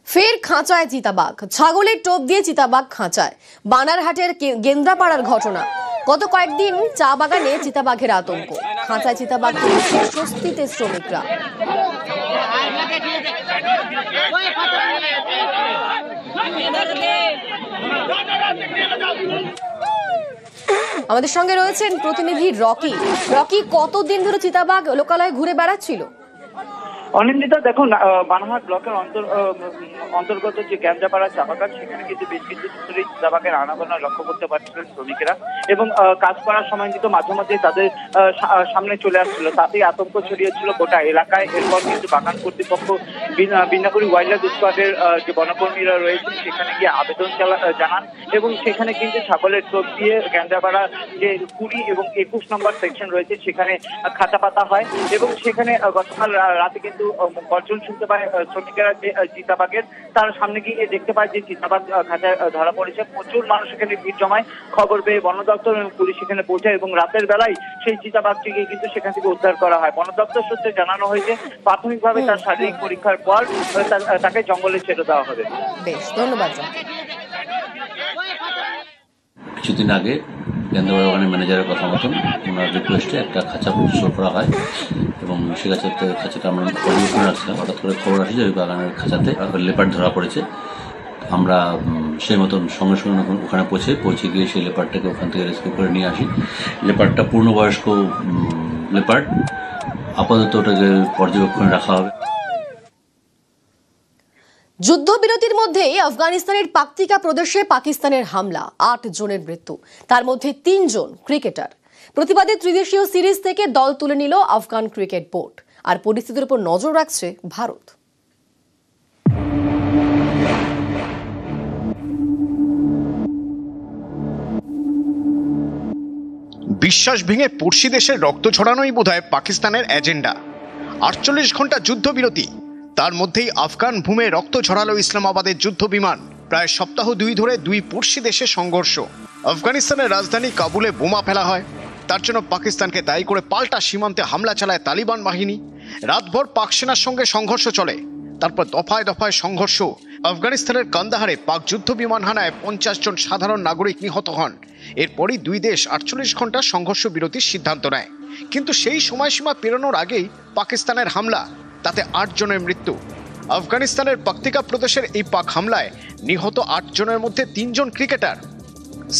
ফের খাঁচায় চিতাবাঘ, ছাগলের টোপ দিয়ে চিতাবাঘ খাঁচায়। বানারহাটের গেন্দ্রাপাড়ার ঘটনা। গত কয়েকদিন চা বাগানে চিতাবাঘের আতঙ্ক, খাঁচায় চিতাবাঘ দেখে স্বস্তিতে শ্রমিকরা। আমাদের সঙ্গে রয়েছেন প্রতিনিধি রকি। রকি, কতদিন ধরে চিতাবাঘ লোকালয়ে ঘুরে বেড়াচ্ছিল? অনিন্দিতা, দেখুন, বানারহাট ব্লকের অন্তর্গত যে গেন্দ্রাপাড়া চা বাগান, সেখানে কিন্তু বেশ কিছু ধরে চিতাবাঘের আনাগোনা লক্ষ্য করতে পারছিলেন শ্রমিকেরা, এবং কাজ করার সময় কিন্তু মাঝে মাঝে তাদের সামনে চলে আসছিল। তাতেই আতঙ্ক ছড়িয়েছিল গোটা এলাকায়। এরপর কিন্তু বাগান কর্তৃপক্ষ বিনাকুড়ি ওয়াইল্ড লাইফ স্কোয়াডের যে বনকর্মীরা রয়েছেন সেখানে গিয়ে আবেদন জানান, এবং সেখানে কিন্তু ছাগলের টোপ দিয়ে গেন্দ্রাপাড়া যে 20 এবং 21 নম্বর সেকশন রয়েছে সেখানে খাঁচা পাতা হয়, এবং সেখানে গতকাল রাতে কিন্তু গর্জন শুনতে পায় শ্রমিকেরা যে চিতাবাঘের। তার সামনে গিয়ে দেখতে পায় যে চিতাবাঘ খাঁচায় ধরা পড়েছে। প্রচুর মানুষ এখানে ভিড় জমায়। খবর পেয়ে বন দপ্তর এবং পুলিশ সেখানে পৌঁছায়, এবং রাতের বেলায় সেই চিতাবাঘটিকে কিন্তু সেখান থেকে উদ্ধার করা হয়। বন দপ্তর সূত্রে জানানো হয়েছে প্রাথমিকভাবে তার শারীরিক পরীক্ষার পর তাকে জঙ্গলে ছেড়ে দেওয়া হবে। বেশ, ধন্যবাদ। কিছুদিন আগে গেন্দ্রাপাড়া বাগানের ম্যানেজারের কথা মতন ওনার রিকোয়েস্টে একটা খাঁচা প্রস্তুত করা হয়, এবং সে খাঁচাটা আমরা পর্যবেক্ষণ রাখছিলাম। হঠাৎ করে খবর আসে যে ওই বাগানের খাঁচাতে লেপার্ড ধরা পড়েছে। আমরা সেই মতন সঙ্গে সঙ্গে ওখানে পৌঁছে গিয়ে সেই লেপার্ডটাকে ওখান থেকে রেস্কিউ করে নিয়ে আসি। লেপার্ডটা পূর্ণবয়স্ক লেপার্ড, আপাতত ওটাকে পর্যবেক্ষণে রাখা হবে। যুদ্ধবিরতির মধ্যেই আফগানিস্তানের পাকতিকা প্রদেশে পাকিস্তানের হামলা, 8 জনের মৃত্যু, তার মধ্যে 3 জন ক্রিকেটার। প্রতিবাদে ত্রিদেশীয় সিরিজ থেকে দল তুলে নিল আফগান ক্রিকেট বোর্ড। আর পরিস্থিতির উপর নজর রাখছে ভারত। বিশ্বাস ভেঙে পড়শি দেশের রক্ত ঝরানোই বোধহয় পাকিস্তানের এজেন্ডা। 48 ঘন্টা যুদ্ধবিরতি, তার মধ্যেই আফগান ভূমে রক্ত ঝরালো ইসলামাবাদের যুদ্ধ বিমান। প্রায় সপ্তাহ 2 ধরে 2 পড়শি দেশে সংঘর্ষ। আফগানিস্তানের রাজধানী কাবুলে বোমা ফেলা হয়, তার জন্য পাকিস্তানকে দায়ী করে পাল্টা সীমান্তে হামলা চালায় তালিবান বাহিনী। রাতভর পাক সেনার সঙ্গে সংঘর্ষ চলে, তারপর দফায় দফায় সংঘর্ষ। আফগানিস্তানের কান্দাহারে পাক যুদ্ধ বিমান হানায় 50 জন সাধারণ নাগরিক নিহত হন। এরপরই 2 দেশ 48 ঘন্টা সংঘর্ষ বিরতির সিদ্ধান্ত নেয়, কিন্তু সেই সময়সীমা পেরোনোর আগেই পাকিস্তানের হামলা, তাতে 8 জনের মৃত্যু। আফগানিস্তানের পাকতিকা প্রদেশের এই পাক হামলায় নিহত 8 জনের মধ্যে 3 জন ক্রিকেটার,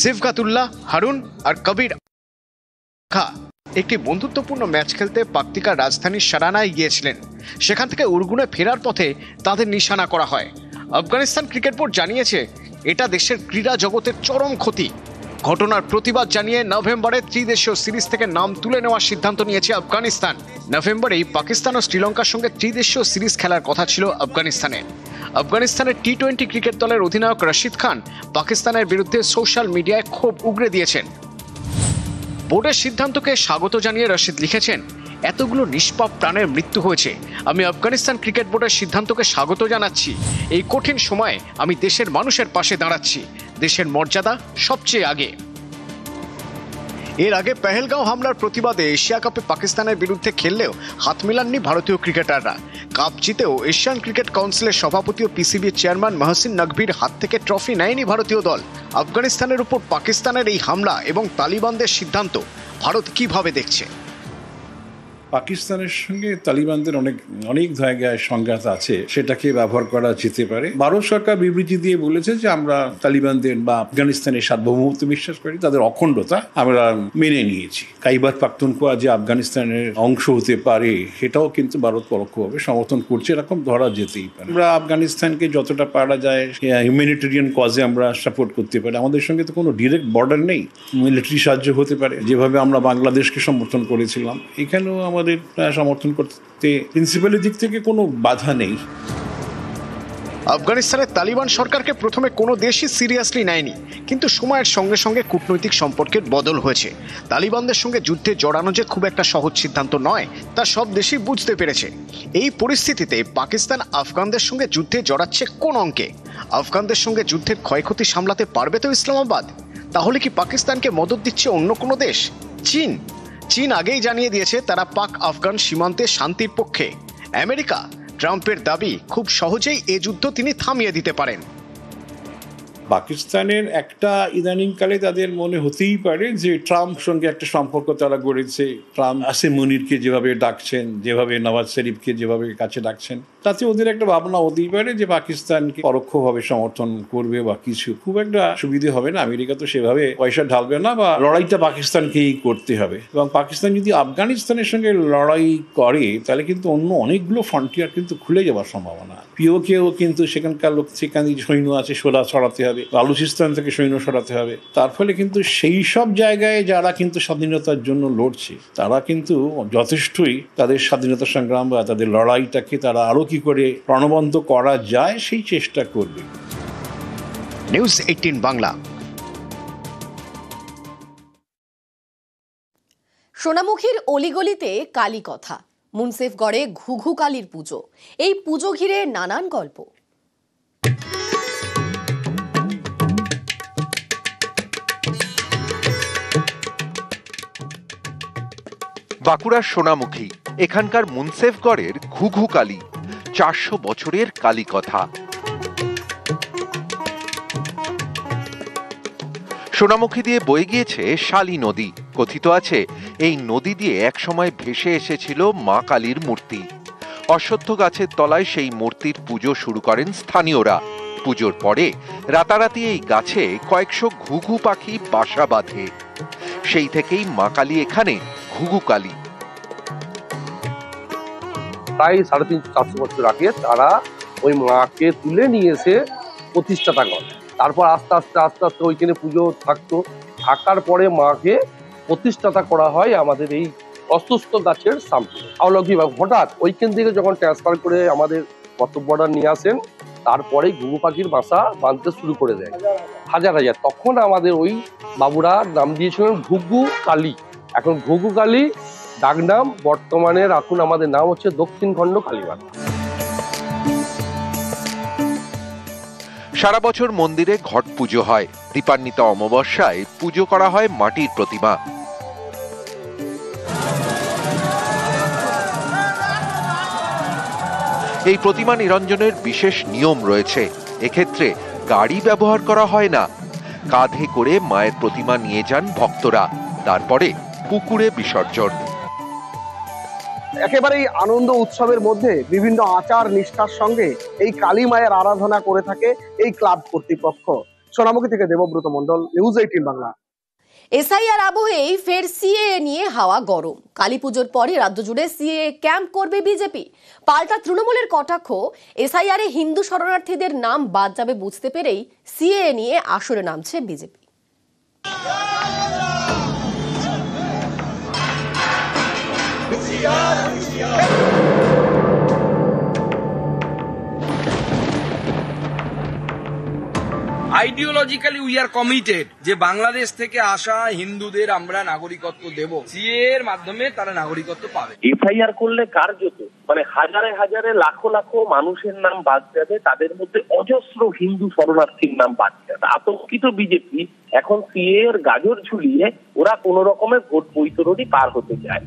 সিফগাতুল্লাহ, হারুন আর কবির। একটি বন্ধুত্বপূর্ণ ম্যাচ খেলতে পাকতিকার রাজধানী সারানায় গিয়েছিলেন। সেখান থেকে উরগুনে ফেরার পথে তাদের নিশানা করা হয়। আফগানিস্তান ক্রিকেট বোর্ড জানিয়েছে এটা দেশের ক্রীড়া জগতের চরম ক্ষতি। ঘটনার প্রতিবাদ জানিয়ে নভেম্বরে ত্রিদেশীয় সিরিজ থেকে নাম তুলে নেওয়ার সিদ্ধান্ত নিয়েছে আফগানিস্তান। নভেম্বরেই পাকিস্তান ও শ্রীলঙ্কার সঙ্গে ত্রিদেশীয় সিরিজ খেলার কথা ছিল আফগানিস্তানের। আফগানিস্তানের টি-20 ক্রিকেট দলের অধিনায়ক রশিদ খান পাকিস্তানের বিরুদ্ধে সোশ্যাল মিডিয়ায় ক্ষোভ উগরে দিয়েছেন। বোর্ডের সিদ্ধান্তকে স্বাগত জানিয়ে রশিদ লিখেছেন, এতগুলো নিষ্পাপ প্রাণের মৃত্যু হয়েছে, আমি আফগানিস্তান ক্রিকেট বোর্ডের সিদ্ধান্তকে স্বাগত জানাচ্ছি। এই কঠিন সময়ে আমি দেশের মানুষের পাশে দাঁড়াচ্ছি, দেশের মর্যাদা সবচেয়ে আগে। এর আগে পেহেলগাঁও হামলার প্রতিবাদে এশিয়া কাপে পাকিস্তানের বিরুদ্ধে খেললেও হাত মেলাননি ভারতীয় ক্রিকেটাররা। কাপ জিতেও এশিয়ান ক্রিকেট কাউন্সিলের সভাপতি ও পিসিবির চেয়ারম্যান মহসিন নকভির হাত থেকে ট্রফি নেয়নি ভারতীয় দল। আফগানিস্তানের উপর পাকিস্তানের এই হামলা এবং তালিবানদের সিদ্ধান্ত ভারত কিভাবে দেখছে? পাকিস্তানের সঙ্গে তালিবানদের অনেক জায়গায় সংঘাত আছে, সেটাকে ব্যবহার করা যেতে পারে। ভারত সরকার বিবৃতি দিয়ে বলেছে যে আমরা তালিবানদের বা আফগানিস্তানের সার্বভৌমত্ব বিশ্বাস করি, তাদের অখণ্ডতা আমরা মেনে নিয়েছি। খাইবার পাখতুনখোয়া যে আফগানিস্তানের অংশ হতে পারে সেটাও কিন্তু ভারত পরোক্ষভাবে সমর্থন করছে, এরকম ধরা যেতেই পারে। আমরা আফগানিস্তানকে যতটা পারা যায় হিউম্যানিটেরিয়ান কজে আমরা সাপোর্ট করতে পারি। আমাদের সঙ্গে তো কোনো ডিরেক্ট বর্ডার নেই, মিলিটারি সাহায্য হতে পারে, যেভাবে আমরা বাংলাদেশকে সমর্থন করেছিলাম। এখানেও আমাদের সমর্থন করতে প্রিন্সিপালের দিক থেকে কোনো বাধা নেই। আফগানিস্তানের তালিবান সরকারকে প্রথমে কোনো দেশই সিরিয়াসলি নেয়নি, কিন্তু সময়ের সঙ্গে সঙ্গে কূটনৈতিক সম্পর্কের বদল হয়েছে। তালিবানদের সঙ্গে যুদ্ধে জড়ানো যে খুব একটা সহজ সিদ্ধান্ত নয়, তা সব দেশই বুঝতে পেরেছে। এই পরিস্থিতিতে পাকিস্তান আফগানদের সঙ্গে যুদ্ধে জড়াচ্ছে কোন অঙ্কে? আফগানদের সঙ্গে যুদ্ধের ক্ষয়ক্ষতি সামলাতে পারবে তো ইসলামাবাদ? তাহলে কি পাকিস্তানকে মদদ দিচ্ছে অন্য কোনো দেশ? চীন আগেই জানিয়ে দিয়েছে তারা পাক আফগান সীমান্তে শান্তির পক্ষে। আমেরিকা ট্রাম্পের দাবি খুব সহজেই এ যুদ্ধ তিনি থামিয়ে দিতে পারেন। পাকিস্তানের একটা ইদানিংকালে তাদের মনে হতেই পারে যে ট্রাম্প সঙ্গে একটা সম্পর্ক তারা গড়েছে। ট্রাম্প আসিম মুনিরকে যেভাবে ডাকছেন, যেভাবে নওয়াজ শরীফকে যেভাবে কাছে ডাকছেন, তাতে ওদের একটা ভাবনা হতেই পারে যে পাকিস্তানকে পরোক্ষভাবে সমর্থন করবে বা কিছু। খুব একটা সুবিধে হবে না, আমেরিকা তো সেভাবে পয়সা ঢালবে না, বা লড়াইটা পাকিস্তানকেই করতে হবে। এবং পাকিস্তান যদি আফগানিস্তানের সঙ্গে লড়াই করে তাহলে কিন্তু অন্য অনেকগুলো ফ্রন্টিয়ার কিন্তু খুলে যাওয়ার সম্ভাবনা। পিওকেও কিন্তু সেখানকার লোক, সেখানে সৈন্য আছে ছড়াতে হবে, বালুচিস্তান থেকে সৈন্য সরাতে হবে। তার ফলে কিন্তু সেই সব জায়গায় যারা কিন্তু স্বাধীনতার জন্য লড়ছে তারা কিন্তু যথেষ্টই তাদের স্বাধীনতা সংগ্রাম বা তাদের লড়াইটাকে তারা আরো কি করে প্রাণবন্ত করা যায় সেই চেষ্টা করবে। নিউজ 18 বাংলা। সোনামুখীর অলিগলিতে কালী কথা, মুন্সেফগড়ে ঘুঘু কালীর পুজো। এই পুজো ঘিরে নানান গল্প। বাঁকুড়ার সোনামুখী, এখানকার মুন্সেফগড়ের ঘুঘু কালী, 400 বছরের কালী কথা। সোনামুখী দিয়ে বয়ে গিয়েছে শালী নদী। কথিত আছে এই নদী দিয়ে একসময় ভেসে এসেছিল মা কালীর মূর্তি। অশ্বত্থ গাছের তলায় সেই মূর্তির পুজো শুরু করেন স্থানীয়রা। পুজোর পরে রাতারাতি এই গাছে কয়েকশো ঘুঘু পাখি বাসা বাঁধে। সেই থেকেই মা কালী এখানে ঘুঘু কালী। প্রায় 350-400 বছর আগে তারা ওই মাকে তুলে নিয়ে এসে প্রতিষ্ঠাতা করে। তারপর আস্তে আস্তে ওইখানে পুজো থাকতো। থাকার পরে মাকে প্রতিষ্ঠাতা করা হয় আমাদের এই অশ্বত্থ গাছের সামনে। অলৌকিকভাবে হঠাৎ ওইখান থেকে যখন ট্রান্সফার করে আমাদের কর্তব্যটা নিয়ে আসেন, তারপরে ঘুঘু পাখির বাসা বাঁধতে শুরু করে দেয় হাজার হাজার। তখন আমাদের ওই বাবুরা নাম দিয়েছিলেন ঘুঘু কালী। এখন ঘুঘু কালী ডাকনাম, বর্তমানে এখন আমাদের নাম হচ্ছে দক্ষিণ খণ্ড কালীবাড়ি। সারা বছর মন্দিরে ঘট পুজো হয়। দীপান্বিতা অমাবস্যায় পুজো করা হয় মাটির প্রতিমা। এই প্রতিমা নিরঞ্জনের বিশেষ নিয়ম রয়েছে। এক্ষেত্রে গাড়ি ব্যবহার করা হয় না। কাঁধে করে মায়ের প্রতিমা নিয়ে যান ভক্তরা, তারপরে পুকুরে বিসর্জন। একেবারেই আনন্দ উৎসবের মধ্যে বিভিন্ন আচার নিষ্ঠার সঙ্গে এই কালী মায়ের আরাধনা করে থাকে এই ক্লাব কর্তৃপক্ষ। সোনামুখী থেকে দেবব্রত মণ্ডল, নিউজ 18 বাংলা। এসআইআর আবহেই ফের সিএএ নিয়ে হাওয়া গরম। কালী পুজোর পরে রাজ্য জুড়ে সিএএ ক্যাম্প করবে বিজেপি। পাল্টা তৃণমূলের কটাক্ষ, এসআইআরে হিন্দু শরণার্থীদের নাম বাদ যাবে বুঝতে পেরেই সিএএ নিয়ে আসরে নামছে BJP. Ideologically we are committed যে বাংলাদেশ থেকে আসা হিন্দুদের আমরা নাগরিকত্ব দেব। সিএ এর মাধ্যমে তারা নাগরিকত্ব পাবে। এফআইআর করলে কার্যত হাজারে হাজারে লাখো লাখো মানুষের নাম বাদ যাবে, তাদের মধ্যে অজস্র হিন্দু শরণার্থীর নাম বাদ যাবে। আতঙ্কিত বিজেপি এখন সিএ এর গাজর ঝুলিয়ে ওরা কোন রকমের ভোট বৈতরণী পার হতে চায়।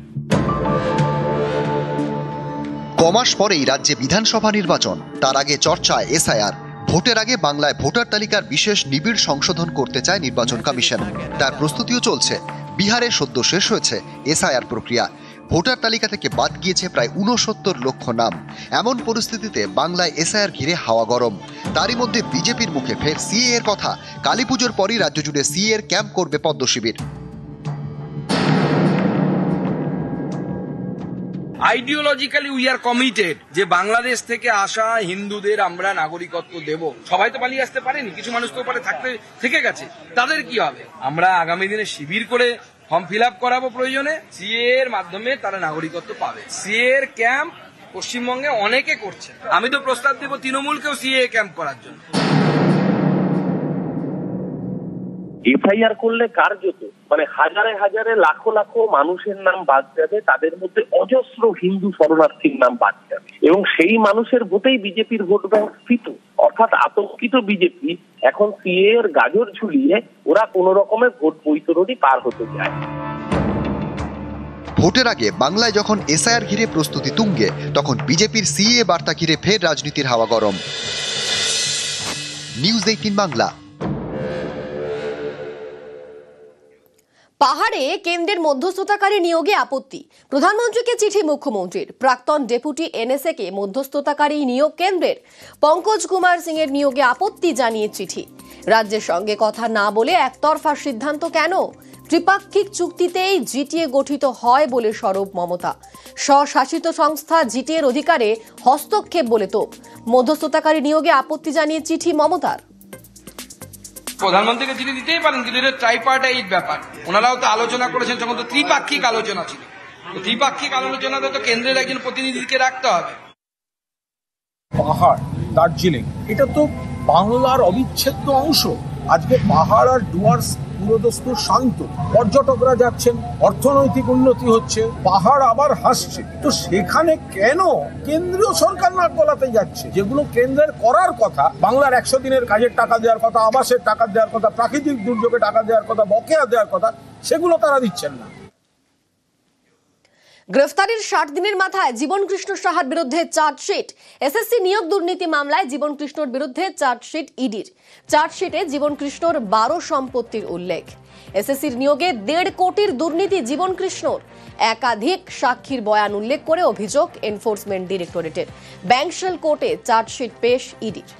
কমাস পরেই রাজ্যে বিধানসভা নির্বাচন, তার আগে চর্চায় এসআইআর। ভোটের আগে বাংলায় ভোটার তালিকার বিশেষ নিবিড় সংশোধন করতে চায় নির্বাচন কমিশন। তার প্রস্তুতিও চলছে। বিহারে সদ্য শেষ হয়েছে এসআইআর প্রক্রিয়া। ভোটার তালিকা থেকে বাদ গিয়েছে প্রায় 69 লক্ষ নাম। এমন পরিস্থিতিতে বাংলায় এসআইআর ঘিরে হাওয়া গরম। তারই মধ্যে বিজেপির মুখে ফের সিএ এর কথা। কালী পুজোর পরই রাজ্য জুড়ে সিএ এর ক্যাম্প করবে পদ্ম শিবির। আইডিওলজিক্যালি উই আর কমিটেড যে বাংলাদেশ থেকে আসা হিন্দুদের আমরা নাগরিকত্ব দেব। সবাই তো পালিয়ে আসতে পারেনি, কিছু মানুষ তো পারে থাকতে থেকে গেছে, তাদের কি হবে? আমরা আগামী দিনে শিবির করে ফর্ম ফিল আপ করাবো, প্রয়োজনে সিএ এর মাধ্যমে তারা নাগরিকত্ব পাবে। সিএ এর ক্যাম্প পশ্চিমবঙ্গে অনেকে করছে। আমি তো প্রস্তাব দেব তৃণমূলকেও সিএ ক্যাম্প করার জন্য। এফআইআর করলে কার্যত হাজারে হাজারে লাখো লাখো মানুষের নাম বাদ যাবে, তাদের মধ্যে অজস্র হিন্দু শরণার্থীর নাম বাদ যাবে এবং সেই মানুষের ভোটেই বিজেপির ভোট ব্যাংক স্ফীত। অর্থাৎ আতঙ্কিত বিজেপি এখন সিএ এর গাজর ঝুলিয়ে ওরা কোন রকমের ভোট বৈতরণী পার হতে চায়। ভোটের আগে বাংলায় যখন এসআইআর ঘিরে প্রস্তুতি তুঙ্গে, তখন বিজেপির সিএ বার্তা ঘিরে ফের রাজনীতির হাওয়া গরম। নিউজ 18 বাংলা। পাহাড়ে কেন্দ্রের মধ্যস্থতাকারী নিয়োগে আপত্তি, প্রধানমন্ত্রীকে চিঠি মুখ্যমন্ত্রীর। প্রাক্তন ডেপুটি এনএসএ কে মধ্যস্থতাকারী নিয়োগ কেন্দ্রের। পঙ্কজ কুমার সিং এর নিয়োগে আপত্তি জানিয়ে চিঠি। রাজ্যের সঙ্গে কথা না বলে একতরফা সিদ্ধান্ত কেন? ত্রিপাক্ষিক চুক্তিতেই জিটিএ গঠিত হয় বলে সরব মমতা। স্বশাসিত সংস্থা জিটিএর অধিকারে হস্তক্ষেপ বলে তোপ। মধ্যস্থতাকারী নিয়োগে আপত্তি জানিয়ে চিঠি মমতার। প্রধানমন্ত্রীকে চিঠি দিতেই পারেন, কিন্তু এটা ট্রাইপার্টাইট ব্যাপার। ওনারাও তো আলোচনা করেছেন, যখন তো ত্রিপাক্ষিক আলোচনা ছিল। ত্রিপাক্ষিক আলোচনাতে তো কেন্দ্রের একজন প্রতিনিধিকে রাখতে হবে। পাহাড়, দার্জিলিং, এটা তো বাংলার অবিচ্ছেদ্য অংশ। আজকে পাহাড় আর ডুয়ার্স পুরোদস্তুর শান্ত, পর্যটকরা যাচ্ছেন, অর্থনৈতিক উন্নতি হচ্ছে, পাহাড় আবার হাসছে। তো সেখানে কেন কেন্দ্রীয় সরকার নাক গলাতে যাচ্ছে? যেগুলো কেন্দ্রের করার কথা, বাংলার 100 দিনের কাজের টাকা দেওয়ার কথা, আবাসের টাকা দেওয়ার কথা, প্রাকৃতিক দুর্যোগে টাকা দেওয়ার কথা, বকেয়া দেওয়ার কথা, সেগুলো তারা দিচ্ছেন না। গ্রেফতারির 60 দিনের মাথায় জীবন কৃষ্ণ সাহার বিরুদ্ধে চার্জশিট। এসএসসি নিয়োগ দুর্নীতি মামলায় জীবন কৃষ্ণর বিরুদ্ধে চার্জশিট ইডির। চার্জশিটে জীবন কৃষ্ণর 12 সম্পত্তির উল্লেখ। এসএসসির নিয়োগে 1.5 কোটির দুর্নীতি জীবন কৃষ্ণর। একাধিক সাক্ষীর বয়ান উল্লেখ করে অভিযোগ এনফোর্সমেন্ট ডিরেক্টরেটের। ব্যাংকশেল কোর্টে চার্জশিট পেশ ইডির।